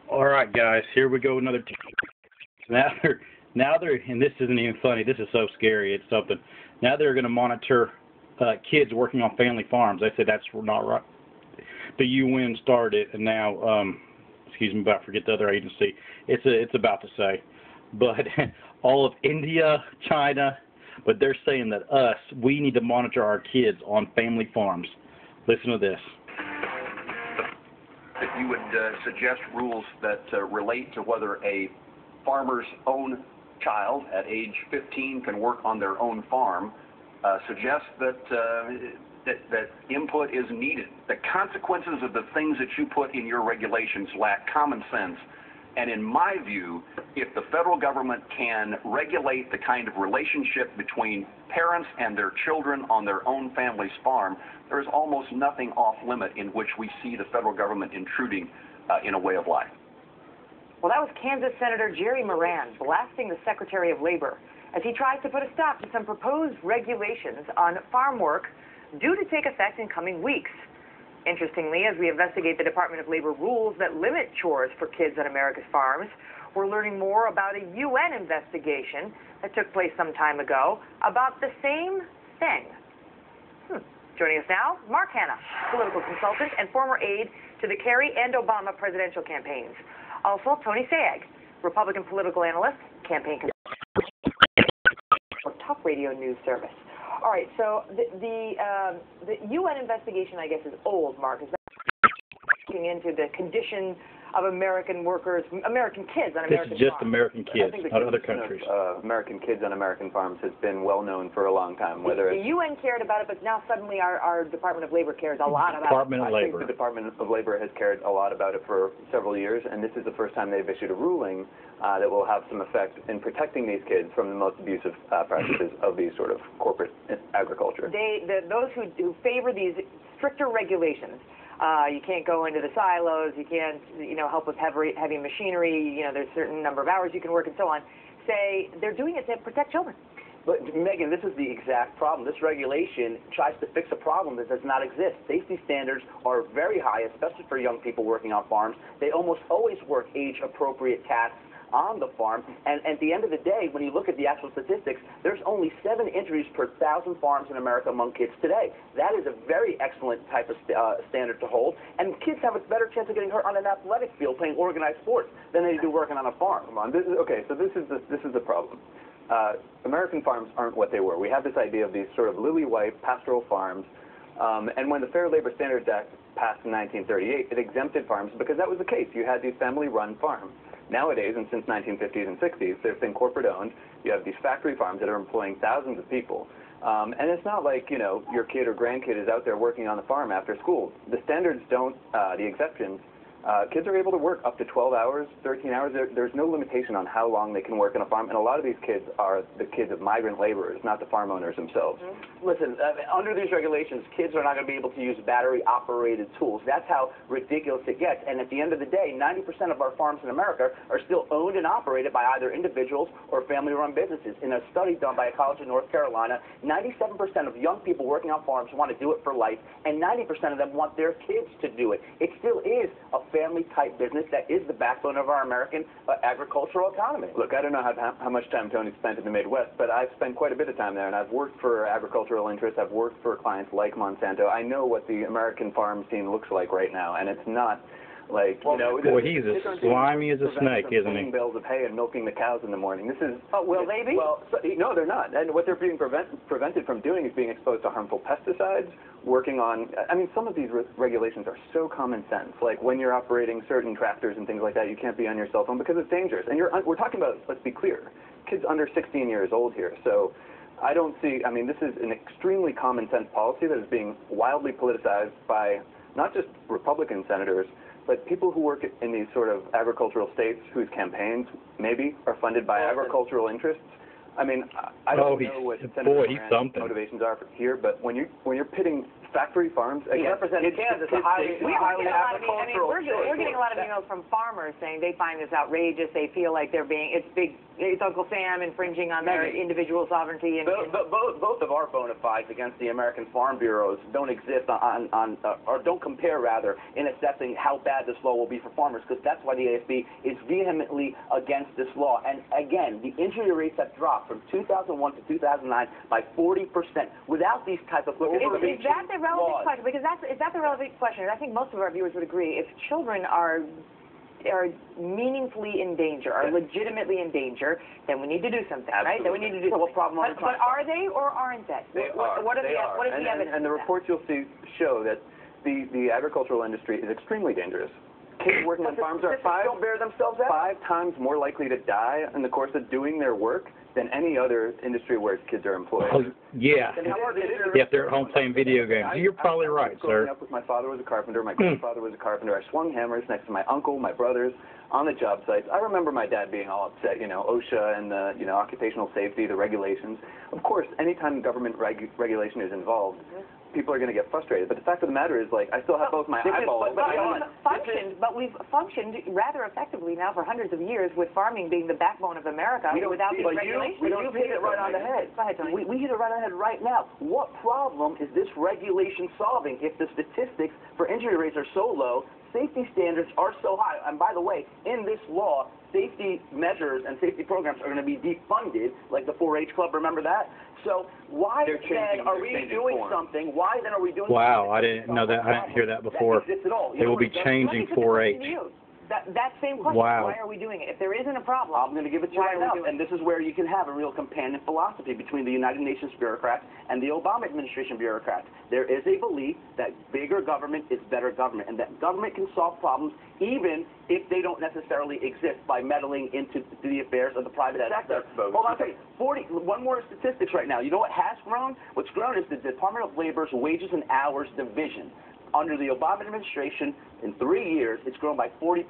All right, guys, here we go. Another. Now they're, and this isn't even funny. This is so scary. It's something. Now they're going to monitor kids working on family farms. They said that's not right. The UN started, and now, excuse me, about to forget the other agency. It's about to say, but all of India, China, but they're saying that we need to monitor our kids on family farms. Listen to this. That you would suggest rules that relate to whether a farmer's own child at age 15 can work on their own farm, suggests that input is needed. The consequences of the things that you put in your regulations lack common sense. And in my view, if the federal government can regulate the kind of relationship between parents and their children on their own family's farm, there is almost nothing off limit in which we see the federal government intruding in a way of life. Well, that was Kansas Senator Jerry Moran blasting the Secretary of Labor as he tries to put a stop to some proposed regulations on farm work due to take effect in coming weeks. Interestingly, as we investigate the Department of Labor rules that limit chores for kids on America's farms, we're learning more about a UN investigation that took place some time ago about the same thing. Joining us now, Mark Hanna, political consultant and former aide to the Kerry and Obama presidential campaigns. Also, Tony Sayegh, Republican political analyst, campaign consultant for Talk Radio News Service. All right, so the UN investigation, I guess, is old, Mark. Is that looking into the condition of American workers, American kids on American farms? This is just American kids, not other countries. American kids on American farms has been well known for a long time. Whether the UN cared about it, but now suddenly our Department of Labor cares a lot about it. I think the Department of Labor has cared a lot about it for several years, and this is the first time they've issued a ruling that will have some effect in protecting these kids from the most abusive practices of these sort of corporate agriculture. Those who favor these stricter regulations. You can't go into the silos. You can't, help with heavy machinery. There's a certain number of hours you can work and so on. Say they're doing it to protect children. But, Megan, this is the exact problem. This regulation tries to fix a problem that does not exist. Safety standards are very high, especially for young people working on farms. They almost always work age-appropriate tasks on the farm, and at the end of the day, when you look at the actual statistics, there's only 7 injuries per 1,000 farms in America among kids today. That is a very excellent type of standard to hold, and kids have a better chance of getting hurt on an athletic field playing organized sports than they do working on a farm. Come on, this is the problem. American farms aren't what they were. We have this idea of these sort of lily-white pastoral farms, and when the Fair Labor Standards Act passed in 1938, it exempted farms because that was the case. You had these family-run farms. Nowadays, and since 1950s and 60s, they've been corporate-owned. You have these factory farms that are employing thousands of people. And it's not like, your kid or grandkid is out there working on the farm after school. The standards don't, the exceptions, kids are able to work up to 12 hours, 13 hours. There's no limitation on how long they can work on a farm. And a lot of these kids are the kids of migrant laborers, not the farm owners themselves. Listen, under these regulations, kids are not going to be able to use battery-operated tools. That's how ridiculous it gets. And at the end of the day, 90% of our farms in America are still owned and operated by either individuals or family-run businesses. In a study done by a college in North Carolina, 97% of young people working on farms want to do it for life, and 90% of them want their kids to do it. It still is a family-type business that is the backbone of our American agricultural economy. Look, I don't know how much time Tony spent in the Midwest, but I've spent quite a bit of time there, and I've worked for agricultural interests. I've worked for clients like Monsanto. I know what the American farm scene looks like right now, and it's not like, boy, he's as slimy as a snake, isn't he? Bales of hay and milking the cows in the morning. This is. Oh, will they be? Well, no, they're not. And what they're being prevented from doing is being exposed to harmful pesticides. Working on, some of these regulations are so common sense. Like when you're operating certain tractors and things like that, you can't be on your cell phone because it's dangerous. And we're talking about, let's be clear, kids under 16 years old here. So I don't see. This is an extremely common sense policy that is being wildly politicized by not just Republican senators, but people who work in these sort of agricultural states whose campaigns maybe are funded by agricultural interests. I don't know what Senator Moran's motivations are here, but when you're pitting factory farms, He again, represented Kansas, a highly agricultural we're state. getting a lot of emails from farmers saying they find this outrageous. They feel like it's Uncle Sam infringing on their individual sovereignty. And Both of our bona fides against the American Farm Bureaus don't exist or don't compare rather in assessing how bad this law will be for farmers, because that's why the AFB is vehemently against this law. And again, the injury rates have dropped from 2001 to 2009 by 40% without these type of is that the relevant question? Because is that the relevant question? And I think most of our viewers would agree. If children are meaningfully in danger, are legitimately in danger, then we need to do something, right? Then we need to do something. What problem are we But are they or aren't they? What is the evidence? And the reports you'll see show that the agricultural industry is extremely dangerous. Kids working on farms are don't bear themselves out. 5 times more likely to die in the course of doing their work than any other industry where kids are employed. Oh, yeah. If they're at home playing video games. You're probably right, Growing sir. up with my father was a carpenter, my grandfather was a carpenter. I swung hammers next to my uncle, my brothers, on the job sites. I remember my dad being all upset, OSHA and the, occupational safety, the regulations. Of course, anytime government regulation is involved, people are going to get frustrated. But the fact of the matter is, I still have both my eyeballs. But we've functioned rather effectively now for hundreds of years with farming being the backbone of America without these regulations. You hit it right on the head. Go ahead, Tony. We hit it right on the head right now. What problem is this regulation solving if the statistics for injury rates are so low, safety standards are so high? And by the way, in this law, safety measures and safety programs are going to be defunded, like the 4-H Club, remember that? So why then are we doing something? Why then are we doing Wow, something? I didn't know that. I didn't hear that before. They will be changing 4-H. That same question. Wow. Why are we doing it? If there isn't a problem, I'm going to give it to you right now. And this is where you can have a real companion philosophy between the United Nations bureaucrats and the Obama administration bureaucrats. There is a belief that bigger government is better government, and that government can solve problems even if they don't necessarily exist by meddling into the affairs of the private sector. Hold on a second. One more statistics right now. You know what has grown? What's grown is the Department of Labor's Wages and Hours Division. Under the Obama administration, in 3 years, it's grown by 40%.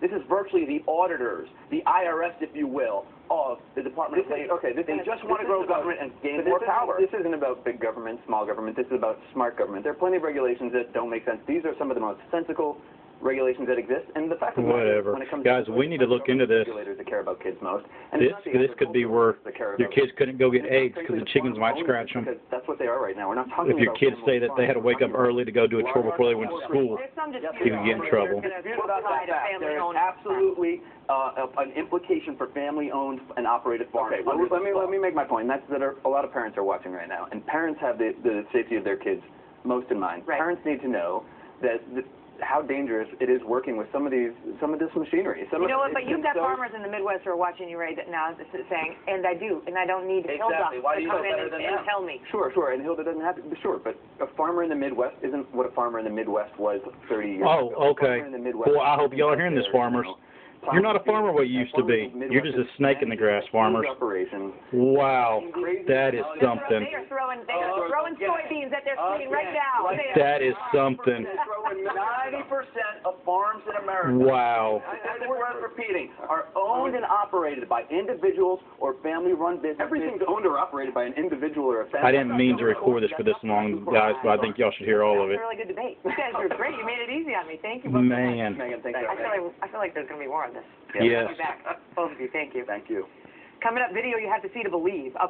This is virtually the auditors, the IRS, if you will, of the Department of Labor. They just want to grow government and gain more power. This isn't about big government, small government. This is about smart government. There are plenty of regulations that don't make sense. These are some of the most sensical regulations that exist, and the fact of the matter is, when it comes Guys, we need to look into this. Regulators that care about kids most. And This could be where your kids couldn't go get eggs because the chickens might scratch them. Because that's what they are right now. We're not talking If your about kids say that they had to wake up early to go do a chore before they went to school, there's some you can get in trouble. There is absolutely an implication for family-owned and operated farms. Okay, well, let me make my point. And that's that a lot of parents are watching right now, and parents have the safety of their kids most in mind. Right. Parents need to know that how dangerous it is working with some of this machinery. But you've got farmers in the Midwest who are watching you right now saying, and I don't need Hilda to come in and tell me. Sure, and Hilda doesn't have to, sure, but a farmer in the Midwest isn't what a farmer in the Midwest was 30 years ago. Oh, okay. Well, I hope y'all are hearing this, farmers. You're not a farmer what you used to be. You're just a snake in the grass, farmers. Wow, that is something. They are throwing soybeans at their screen right now. That is something. 90% of farms in America, Wow. this is worth repeating, are owned and operated by individuals or family-run businesses. Everything's owned or operated by an individual or a family. I didn't mean to record this for this long, guys, but I think y'all should hear all of it. That's a really good debate. You guys are great. You made it easy on me. Thank you both. Man. Megan, thank you. I feel like there's going to be more on this. Yes. I'll be back. Both of you. Thank you. Thank you. Coming up, video you have to see to believe. A